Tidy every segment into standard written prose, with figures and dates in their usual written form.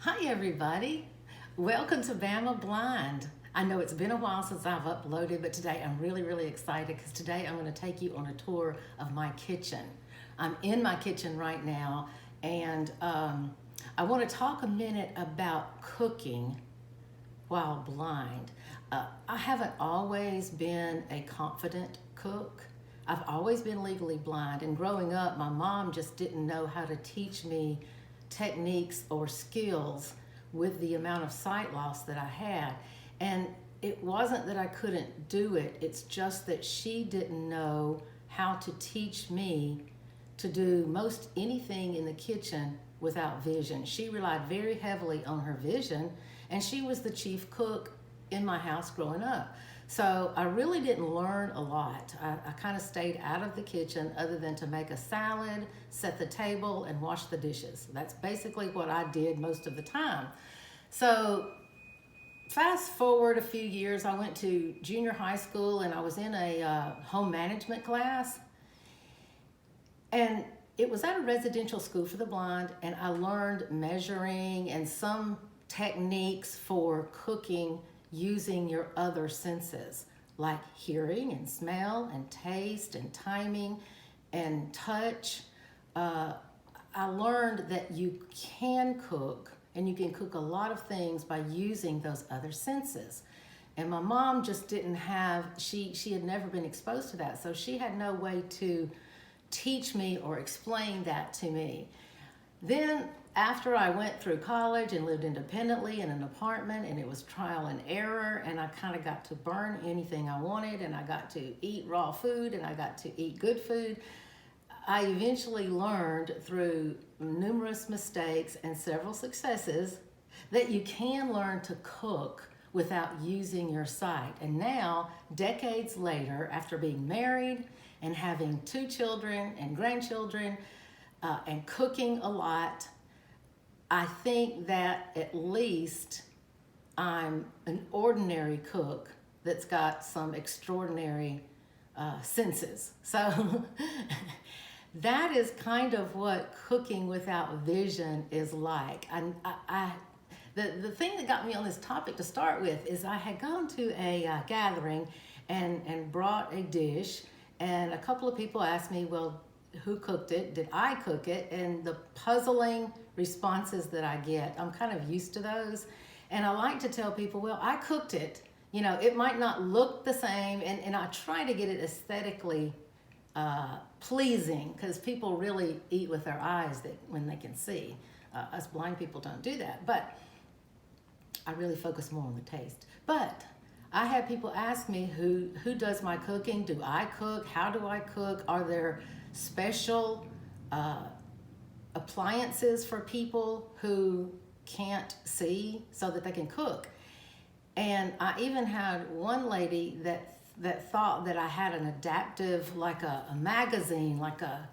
Hi everybody, welcome to Bama Blind. I know it's been a while since I've uploaded, but today I'm really excited because today I'm going to take you on a tour of my kitchen. I'm in my kitchen right now, and I want to talk a minute about cooking while blind. I haven't always been a confident cook. I've always been legally blind, and growing up, my mom just didn't know how to teach me techniques or skills with the amount of sight loss that I had. And it wasn't that I couldn't do it, it's just that she didn't know how to teach me to do most anything in the kitchen without vision. She relied very heavily on her vision, and she was the chief cook in my house growing up. So I really didn't learn a lot. I kind of stayed out of the kitchen other than to make a salad, set the table, and wash the dishes. That's basically what I did most of the time. So fast forward a few years, I went to junior high school and I was in a home management class. And it was at a residential school for the blind, and I learned measuring and some techniques for cooking using your other senses, like hearing and smell and taste and timing and touch. I learned that you can cook, and you can cook a lot of things by using those other senses. And my mom just didn't have, she had never been exposed to that, so she had no way to teach me or explain that to me. Then after I went through college and lived independently in an apartment, and it was trial and error, and I kind of got to burn anything I wanted, and I got to eat raw food, and I got to eat good food, I eventually learned through numerous mistakes and several successes that you can learn to cook without using your sight. And now, decades later, after being married and having 2 children and grandchildren, and cooking a lot, I think that at least I'm an ordinary cook that's got some extraordinary senses. So that is kind of what cooking without vision is like. The thing that got me on this topic to start with is I had gone to a gathering and brought a dish, and a couple of people asked me, well, who cooked it? Did I cook it? And the puzzling responses that I get, I'm kind of used to those. And I like to tell people, well, I cooked it. You know, it might not look the same, and I try to get it aesthetically pleasing, because people really eat with their eyes when they can see. Us blind people don't do that, but I really focus more on the taste. But I have people ask me, who does my cooking? Do I cook? How do I cook? Are there special appliances for people who can't see so that they can cook? And I even had one lady that thought that I had an adaptive, like a magazine, like a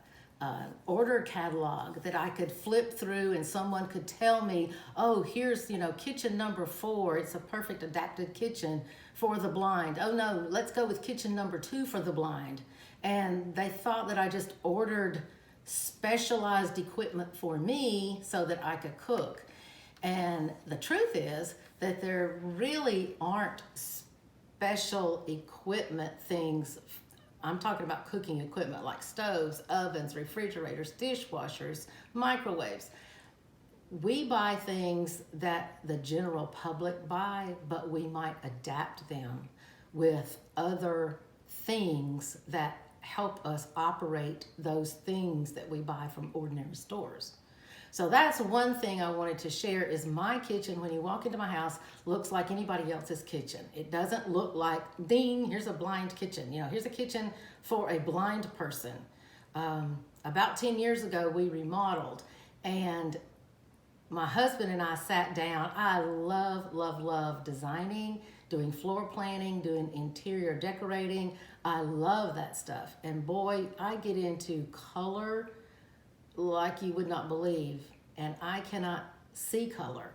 order catalog that I could flip through, and someone could tell me, oh, here's, kitchen number 4. It's a perfect adapted kitchen for the blind. Oh no, let's go with kitchen number 2 for the blind. And they thought that I just ordered specialized equipment for me so that I could cook. And the truth is that there really aren't special equipment things. I'm talking about cooking equipment like stoves, ovens, refrigerators, dishwashers, microwaves. We buy things that the general public buy, but we might adapt them with other things that help us operate those things that we buy from ordinary stores. So that's one thing I wanted to share, is my kitchen, when you walk into my house, looks like anybody else's kitchen. It doesn't look like, ding, here's a blind kitchen. Here's a kitchen for a blind person. About 10 years ago, we remodeled, and my husband and I sat down. I love designing, doing floor planning, doing interior decorating. I love that stuff. And boy, I get into color like you would not believe. And I cannot see color.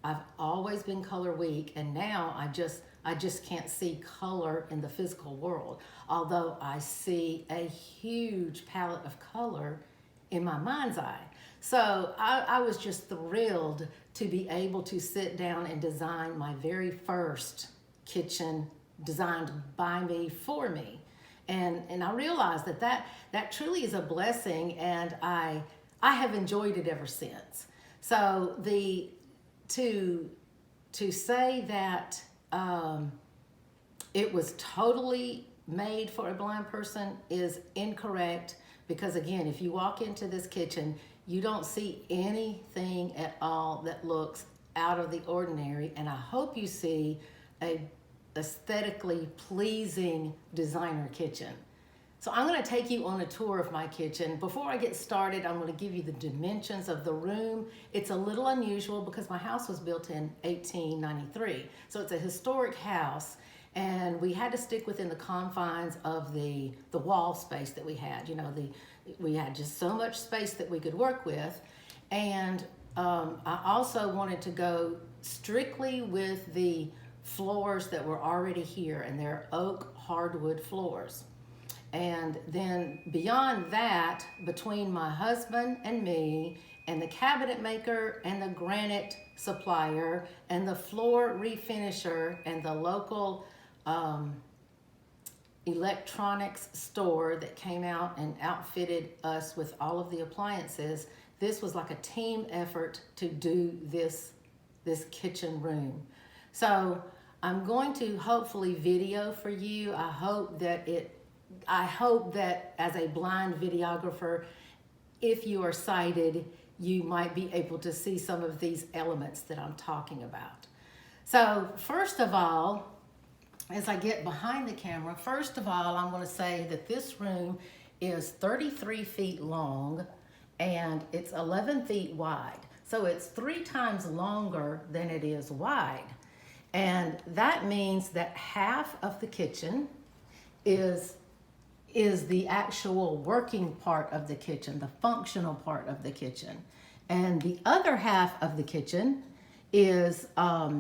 I've always been color weak, and now I just can't see color in the physical world. Although I see a huge palette of color in my mind's eye. So I was just thrilled to be able to sit down and design my very first kitchen designed by me for me. And I realized that truly is a blessing, and I have enjoyed it ever since. So to say that it was totally made for a blind person is incorrect, because again, if you walk into this kitchen, you don't see anything at all that looks out of the ordinary, and I hope you see a aesthetically pleasing designer kitchen. So I'm going to take you on a tour of my kitchen. Before I get started, I'm going to give you the dimensions of the room. It's a little unusual because my house was built in 1893. So it's a historic house, and we had to stick within the confines of the wall space that we had. You know, we had just so much space that we could work with. And I also wanted to go strictly with the floors that were already here, and they're oak hardwood floors. And then beyond that, between my husband and me and the cabinet maker and the granite supplier and the floor refinisher and the local electronics store that came out and outfitted us with all of the appliances, this was like a team effort to do this kitchen room. So I'm going to hopefully video for you. I hope that as a blind videographer, if you are sighted, you might be able to see some of these elements that I'm talking about. So first of all, as I get behind the camera, first of all, I'm going to say that this room is 33 feet long and it's 11 feet wide. So it's 3 times longer than it is wide. And that means that half of the kitchen is the actual working part of the kitchen, the functional part of the kitchen. And the other half of the kitchen is a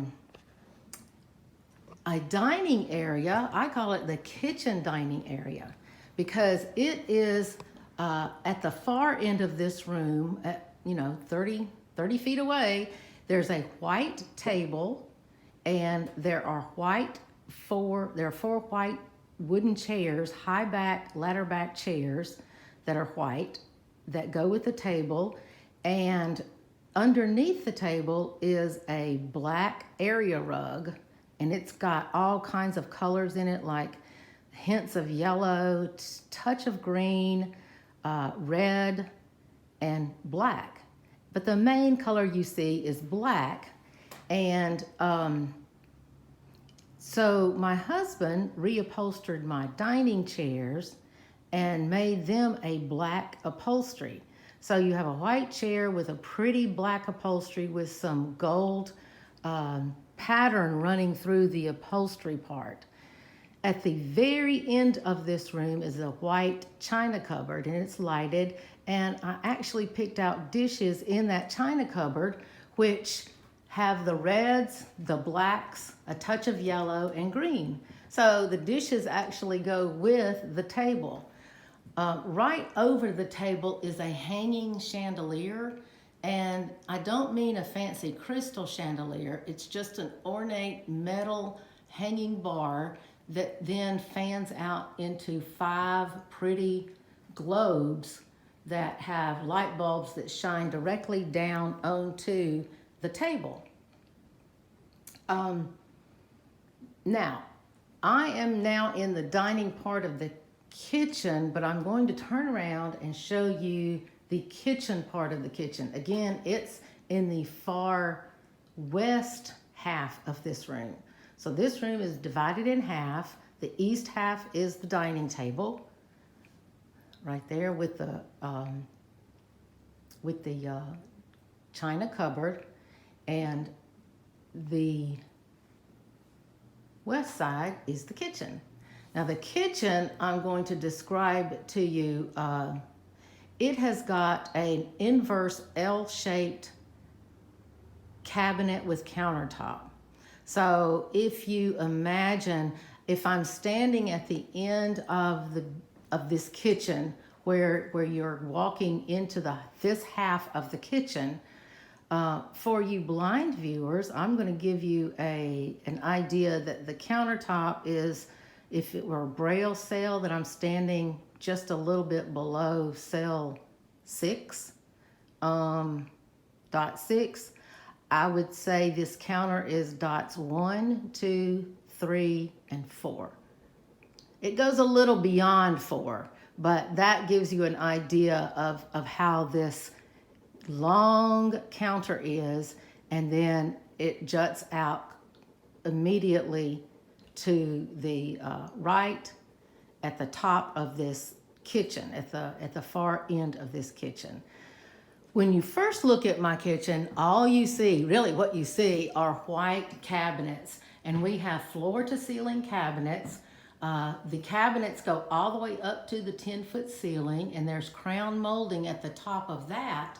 dining area. I call it the kitchen dining area because it is at the far end of this room, at 30 feet away. There's a white table, and there are 4 white wooden chairs, high back, ladder back chairs that are white that go with the table. And underneath the table is a black area rug, and it's got all kinds of colors in it, like hints of yellow, touch of green, red, and black. But the main color you see is black. And so my husband reupholstered my dining chairs and made them a black upholstery. So you have a white chair with a pretty black upholstery with some gold pattern running through the upholstery part. At the very end of this room is a white china cupboard, and it's lighted. And I actually picked out dishes in that china cupboard, which have the reds, the blacks, a touch of yellow, and green. So the dishes actually go with the table. Right over the table is a hanging chandelier, and I don't mean a fancy crystal chandelier. It's just an ornate metal hanging bar that then fans out into 5 pretty globes that have light bulbs that shine directly down onto the table. Now, I am now in the dining part of the kitchen, but I'm going to turn around and show you the kitchen part of the kitchen. Again, it's in the far west half of this room. So this room is divided in half. The east half is the dining table, right there with the china cupboard, and the west side is the kitchen. Now the kitchen I'm going to describe to you, it has got an inverse L-shaped cabinet with countertop. So if you imagine, if I'm standing at the end of this kitchen where you're walking into this half of the kitchen, For you blind viewers, I'm going to give you an idea that the countertop is, if it were a braille cell, that I'm standing just a little bit below cell 6, dot 6. I would say this counter is dots 1, 2, 3, and 4. It goes a little beyond 4, but that gives you an idea of how this long counter is, and then it juts out immediately to the right at the top of this kitchen, at the far end of this kitchen. When you first look at my kitchen, all you see, really what you see, are white cabinets, and we have floor to ceiling cabinets. The cabinets go all the way up to the 10-foot ceiling, and there's crown molding at the top of that.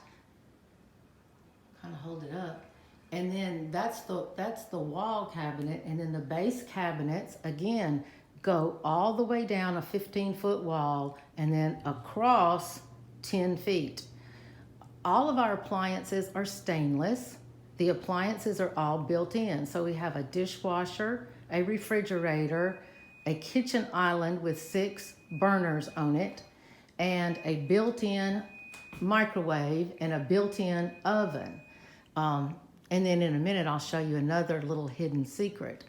Kind of hold it up, and then that's the wall cabinet, and then the base cabinets again go all the way down a 15-foot wall and then across 10 feet. All of our appliances are stainless. The appliances are all built in, so we have a dishwasher, a refrigerator, a kitchen island with 6 burners on it, and a built-in microwave and a built-in oven. And then in a minute, I'll show you another little hidden secret.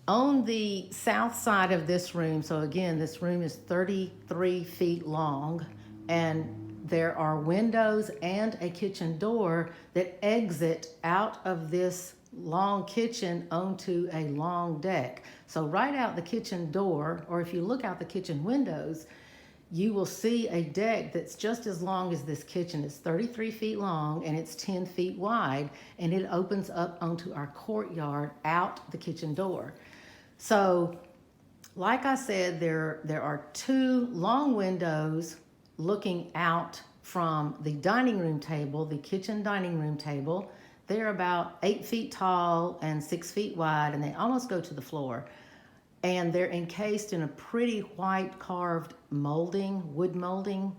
On the south side of this room, so again, this room is 33 feet long, and there are windows and a kitchen door that exit out of this long kitchen onto a long deck. So right out the kitchen door, or if you look out the kitchen windows, you will see a deck that's just as long as this kitchen. It's 33 feet long and it's 10 feet wide, and it opens up onto our courtyard out the kitchen door. So like I said, there are 2 long windows looking out from the dining room table, the kitchen dining room table. They're about 8 feet tall and 6 feet wide, and they almost go to the floor. And they're encased in a pretty white carved molding, wood molding,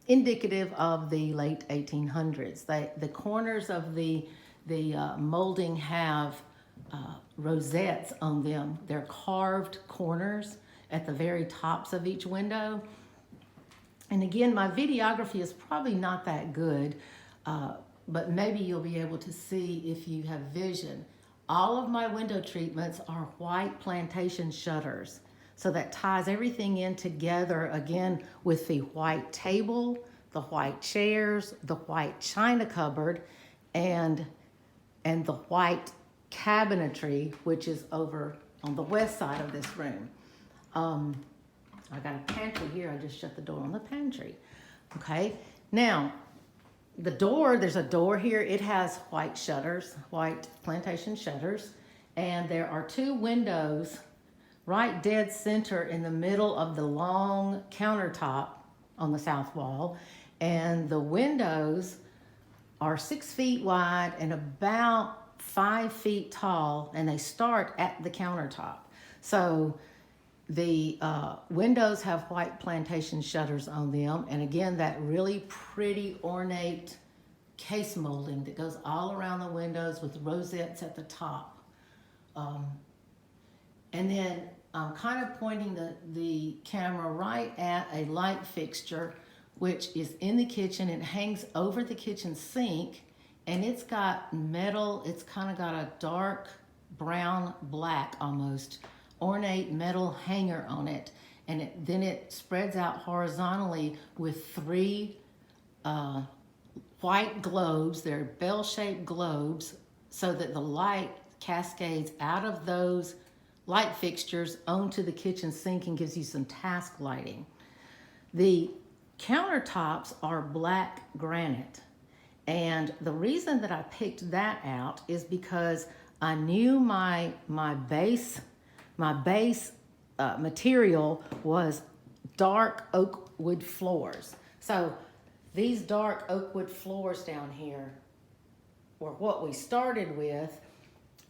indicative of the late 1800s. The corners of the molding have rosettes on them. They're carved corners at the very tops of each window. And again, my videography is probably not that good, but maybe you'll be able to see if you have vision. All of my window treatments are white plantation shutters. So that ties everything in together, again, with the white table, the white chairs, the white china cupboard, and the white cabinetry, which is over on the west side of this room. I got a pantry here. I just shut the door on the pantry. Okay, now the door, there's a door here. It has white shutters, white plantation shutters, and there are 2 windows right dead center in the middle of the long countertop on the south wall, and the windows are 6 feet wide and about 5 feet tall, and they start at the countertop. So the windows have white plantation shutters on them, and again, that really pretty ornate case molding that goes all around the windows with rosettes at the top. And then I'm kind of pointing the camera right at a light fixture, which is in the kitchen. It hangs over the kitchen sink, and it's got metal. It's kind of got a dark brown, black almost, ornate metal hanger on it, and then it spreads out horizontally with 3 white globes. They're bell-shaped globes, so that the light cascades out of those light fixtures onto the kitchen sink and gives you some task lighting. The countertops are black granite, and the reason that I picked that out is because I knew my base material was dark oak wood floors. So these dark oak wood floors down here were what we started with,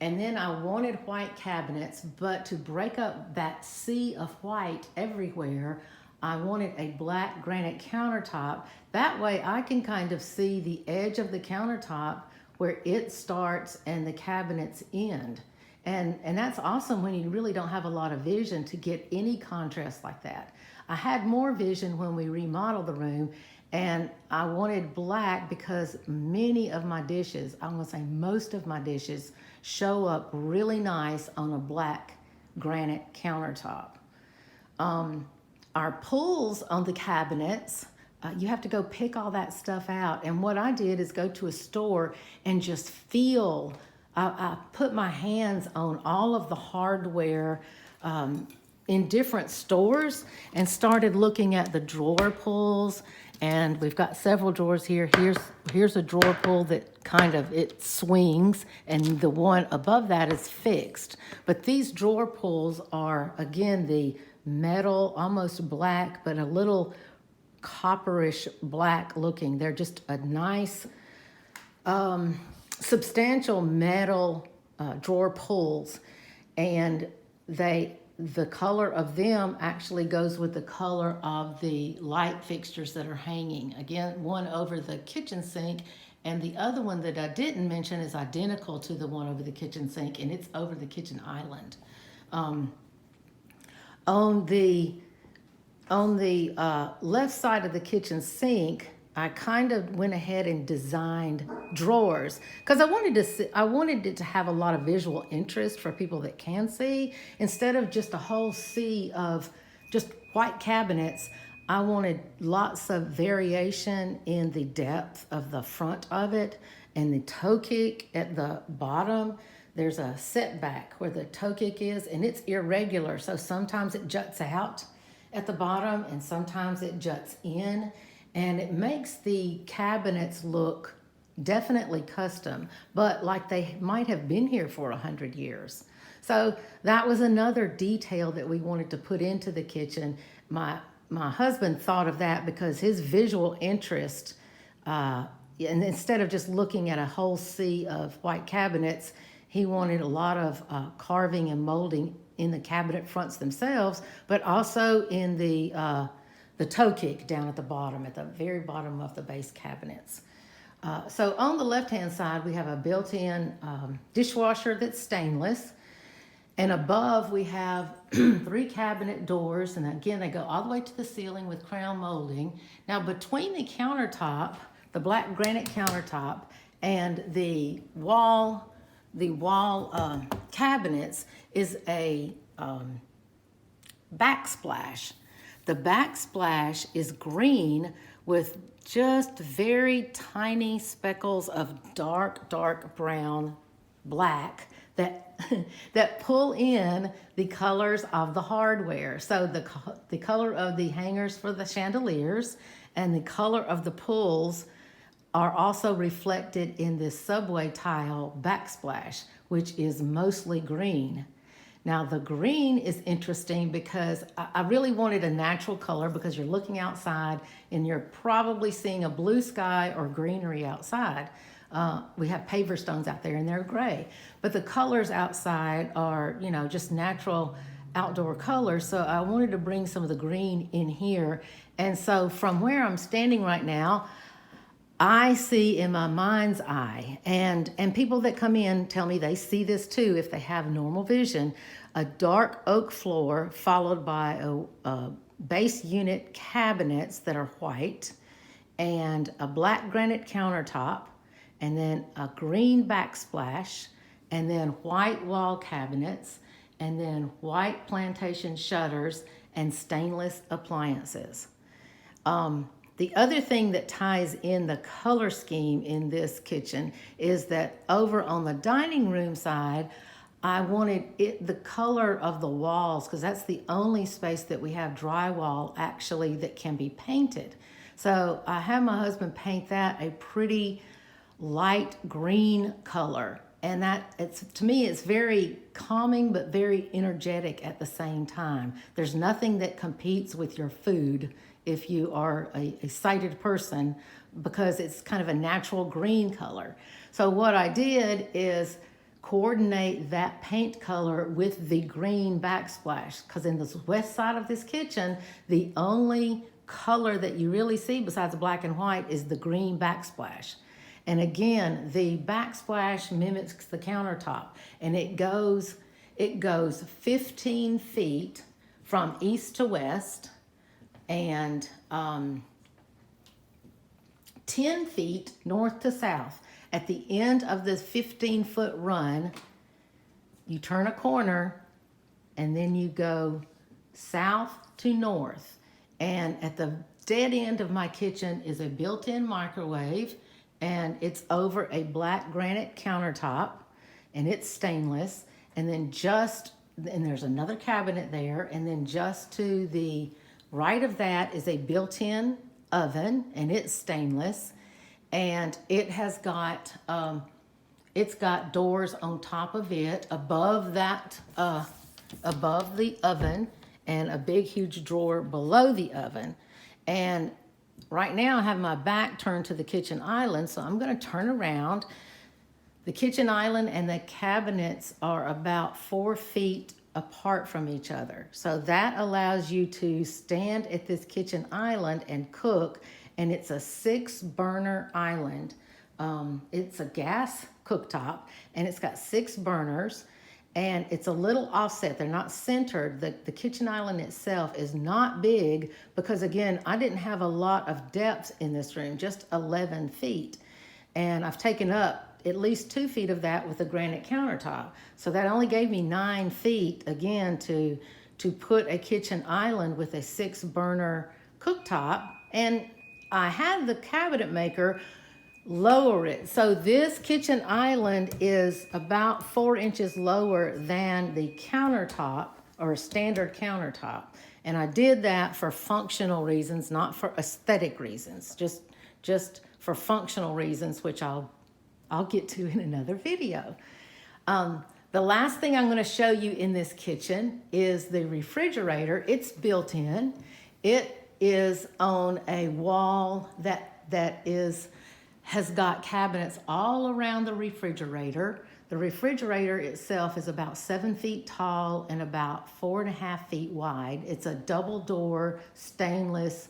and then I wanted white cabinets, but to break up that sea of white everywhere, I wanted a black granite countertop. That way I can kind of see the edge of the countertop where it starts and the cabinets end. And that's awesome when you really don't have a lot of vision to get any contrast like that. I had more vision when we remodeled the room, and I wanted black because many of my dishes, I'm gonna say most of my dishes, show up really nice on a black granite countertop. Our pulls on the cabinets, you have to go pick all that stuff out. And what I did is go to a store and just feel. I put my hands on all of the hardware in different stores and started looking at the drawer pulls. And we've got several drawers here. Here's a drawer pull that kind of, it swings, and the one above that is fixed. But these drawer pulls are, again, the metal, almost black, but a little copperish black looking. They're just a nice, substantial metal drawer pulls, and the color of them actually goes with the color of the light fixtures that are hanging. Again, one over the kitchen sink, and the other one that I didn't mention is identical to the one over the kitchen sink, and it's over the kitchen island. On the left side of the kitchen sink, I kind of went ahead and designed drawers because I wanted it to have a lot of visual interest for people that can see. Instead of just a whole sea of just white cabinets, I wanted lots of variation in the depth of the front of it, and the toe kick at the bottom. There's a setback where the toe kick is, and it's irregular. So sometimes it juts out at the bottom and sometimes it juts in, and it makes the cabinets look definitely custom, but like they might have been here for 100 years. So that was another detail that we wanted to put into the kitchen. My husband thought of that because his visual interest, and instead of just looking at a whole sea of white cabinets, he wanted a lot of carving and molding in the cabinet fronts themselves, but also in the toe kick down at the bottom, at the very bottom of the base cabinets. So on the left-hand side, we have a built-in dishwasher that's stainless. And above, we have 3 cabinet doors. And again, they go all the way to the ceiling with crown molding. Now, between the countertop, the black granite countertop, and the wall cabinets is a backsplash. The backsplash is green with just very tiny speckles of dark brown black that pull in the colors of the hardware. So the color of the hangers for the chandeliers and the color of the pulls are also reflected in this subway tile backsplash, which is mostly green. Now the green is interesting because I really wanted a natural color, because you're looking outside and you're probably seeing a blue sky or greenery outside. We have paver stones out there and they're gray, but the colors outside are, just natural outdoor colors. So I wanted to bring some of the green in here. And so from where I'm standing right now, I see in my mind's eye, and people that come in tell me they see this too if they have normal vision, a dark oak floor followed by a base unit cabinets that are white, and a black granite countertop, and then a green backsplash, and then white wall cabinets, and then white plantation shutters, and stainless appliances. The other thing that ties in the color scheme in this kitchen is that over on the dining room side, I wanted the color of the walls, because that's the only space that we have drywall actually that can be painted. So I had my husband paint that a pretty light green color. And to me, it's very calming, but very energetic at the same time. There's nothing that competes with your food if you are a sighted person, because it's kind of a natural green color. So what I did is coordinate that paint color with the green backsplash, because in the west side of this kitchen, the only color that you really see besides black and white is the green backsplash. And again, the backsplash mimics the countertop, and it goes 15 feet from east to west, and 10 feet north to south. At the end of this 15-foot run, you turn a corner, and then you go south to north. And at the dead end of my kitchen is a built-in microwave, and it's over a black granite countertop, and it's stainless. And then there's another cabinet there, and then just to the right of that is a built-in oven, and it's stainless. And it has got it's got doors on top of it, above that, above the oven, and a big huge drawer below the oven. And right now I have my back turned to the kitchen island, so I'm going to turn around. The kitchen island and the cabinets are about 4 feet apart from each other, so that allows you to stand at this kitchen island and cook. And it's a 6-burner island. It's a gas cooktop, and it's got 6 burners, and it's a little offset. They're not centered. The kitchen island itself is not big because, again, I didn't have a lot of depth in this room, just 11 feet. And I've taken up at least 2 feet of that with a granite countertop. So that only gave me 9 feet, again, to put a kitchen island with a 6-burner cooktop. And I had the cabinet maker lower it. So this kitchen island is about 4 inches lower than the countertop, or a standard countertop. And I did that for functional reasons, not for aesthetic reasons, just for functional reasons, which I'll get to in another video. The last thing I'm going to show you in this kitchen is the refrigerator. It's built in. It is on a wall that has got cabinets all around the refrigerator. The refrigerator itself is about 7 feet tall and about 4.5 feet wide. It's a double door stainless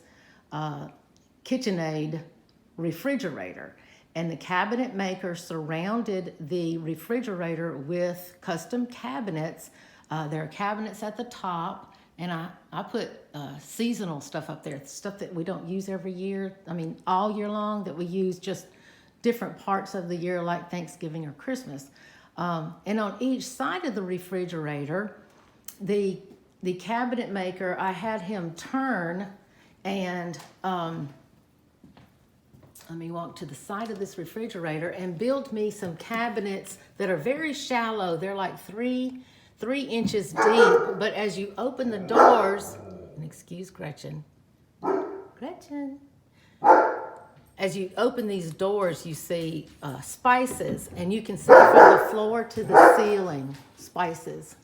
KitchenAid refrigerator. And the cabinet maker surrounded the refrigerator with custom cabinets. There are cabinets at the top. And I put seasonal stuff up there, stuff that we don't use every year. I mean, all year long, that we use just different parts of the year, like Thanksgiving or Christmas. And on each side of the refrigerator, the cabinet maker, I had him turn and let me walk to the side of this refrigerator and build me some cabinets that are very shallow. They're like 3 inches deep, but as you open the doors, and excuse Gretchen, as you open these doors, you see spices, and you can see from the floor to the ceiling, spices.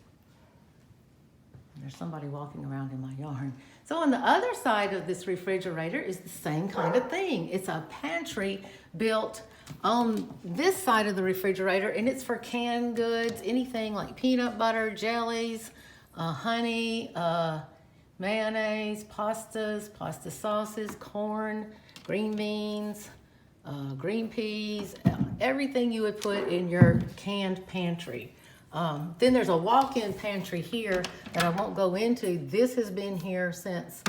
There's somebody walking around in my yard. So on the other side of this refrigerator is the same kind of thing. It's a pantry built on this side of the refrigerator, and it's for canned goods, anything like peanut butter, jellies, honey, mayonnaise, pasta sauces, corn, green beans, green peas, everything you would put in your canned pantry. Then there's a walk-in pantry here that I won't go into. This has been here since,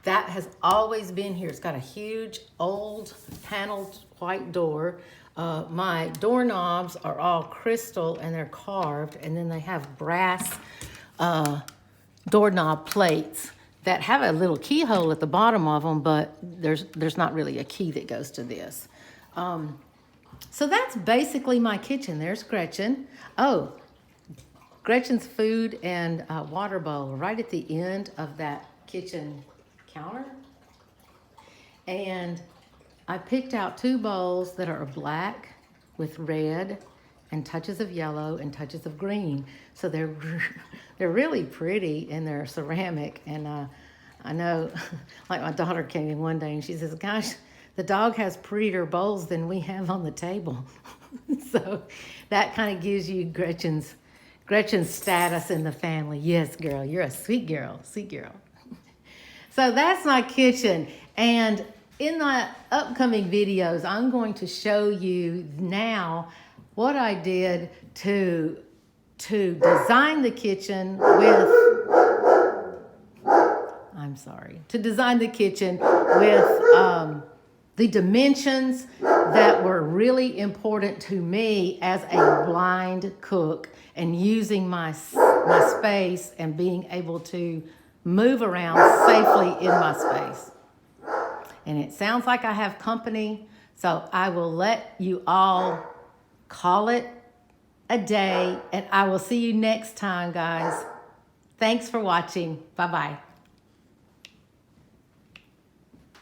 that has always been here. It's got a huge old paneled white door. My doorknobs are all crystal and they're carved, and then they have brass doorknob plates that have a little keyhole at the bottom of them, but there's not really a key that goes to this. So that's basically my kitchen. There's Gretchen. Oh, Gretchen's food and water bowl right at the end of that kitchen counter. And I picked out 2 bowls that are black with red and touches of yellow and touches of green. So they're really pretty, and they're ceramic. And I know, like, my daughter came in one day and she says, "Gosh, the dog has prettier bowls than we have on the table." So that kind of gives you Gretchen's status in the family. Yes, girl, you're a sweet girl, sweet girl. So that's my kitchen. And in the upcoming videos, I'm going to show you now what I did to design the kitchen to design the kitchen with the dimensions that were really important to me as a blind cook, and using my space and being able to move around safely in my space. And it sounds like I have company, so I will let you all call it a day, and I will see you next time, guys. Thanks for watching. Bye-bye.